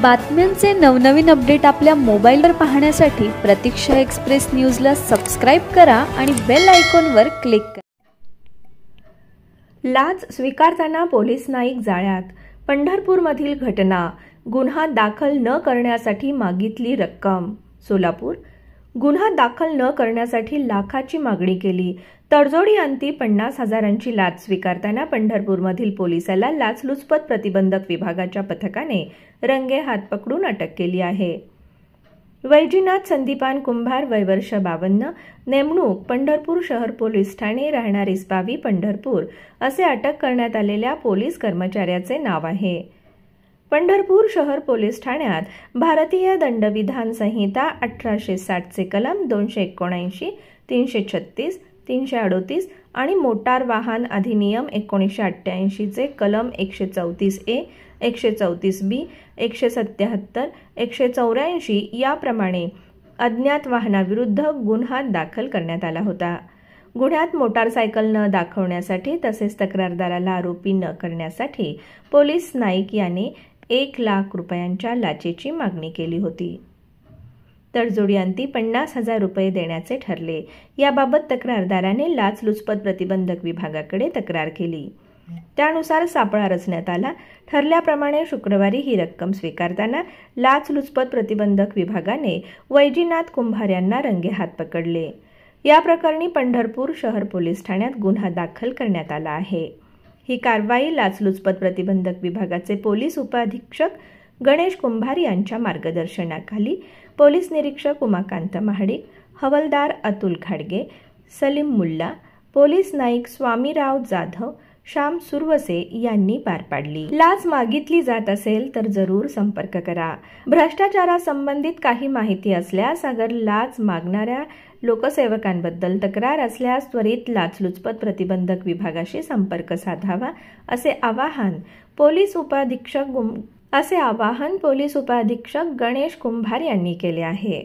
बातम्यांचे नवनवीन अपडेट आपल्या मोबाईलवर पाहण्यासाठी प्रतीक्षा एक्सप्रेस न्यूजला सबस्क्राईब करा आणि बेल आयकॉनवर क्लिक करा। लाच स्वीकारताना पोलीस नाईक जाळ्यात। पंढरपूरमधील घटना। गुन्हा दाखल न करण्यासाठी मागितली रक्कम। सोलापूर। गुन्हा दाखल न करण्यासाठी लाखाची मागणी केली। तडजोडी अंती 50,000ची लाच स्वीकारताना पंढरपूरमधील पोलिसाला लाचलुचपत प्रतिबंधक विभागाच्या पथकाने रंगेहात पकडून अटक केली आहे। वैजनाथ संदीपान कुंभार, वय वर्ष 52, नेमणूक पंढरपूर शहर पोलीस ठाणे, राहणार इस्पावी पंढरपूर असे अटक करण्यात आलेल्या पोलीस कर्मचाऱ्याचे नाव आहे। पंढरपूर शहर पोलीस ठाण्यात भारतीय दंडविधान संहिता 1860 चे कलम 279, 336, 338 आणि मोटार वाहन अधिनियम 1988 चे कलम 134A, 134B, 177, 184 याप्रमाणे अज्ञात वाहनाविरुद्ध गुन्हा दाखल करण्यात आला होता। गुन्ह्यात मोटारसायकल न दाखवण्यासाठी तसेच तक्रारदाराला आरोपी न करण्यासाठी पोलीस नाईक याने 1 लाख रुपयांच्या लाचेची मागणी केली होती। तडजोडी अंती 50,000 रुपये देण्याचे ठरले। याबाबत तक्रारदाराने लाचलुचपत प्रतिबंधक विभागाकडे तक्रार केली। त्यानुसार सापळा रचण्यात आला। ठरल्याप्रमाणे शुक्रवारी ही रक्कम स्वीकारताना लाचलुचपत प्रतिबंधक विभागाने वैजनाथ कुंभार यांना रंगेहात पकडले। या प्रकरणी पंढरपूर शहर पोलीस ठाण्यात गुन्हा दाखल करण्यात आला आहे। ही कारवाई लाचलुचपत प्रतिबंधक विभागाचे पोलीस उपअधीक्षक गणेश कुंभार यांच्या मार्गदर्शनाखाली पोलीस निरीक्षक उमाकांत महाडिक, हवालदार अतुल खाडगे, सलीम मुल्ला, पोलीस नाईक स्वामीराव जाधव, श्याम सुरवसे यांनी पार पाडली। लाच मागितली जात असेल तर जरूर संपर्क करा। भ्रष्टाचारासंबंधित काही माहिती असल्यास अगर लाच मागणाऱ्या लोकसेवकांबद्दल तक्रार असल्यास त्वरित लाचलुचपत प्रतिबंधक विभागाशी संपर्क साधावा असे आवाहन पोलीस उपअधीक्षक गणेश कुंभार यांनी केले आहे।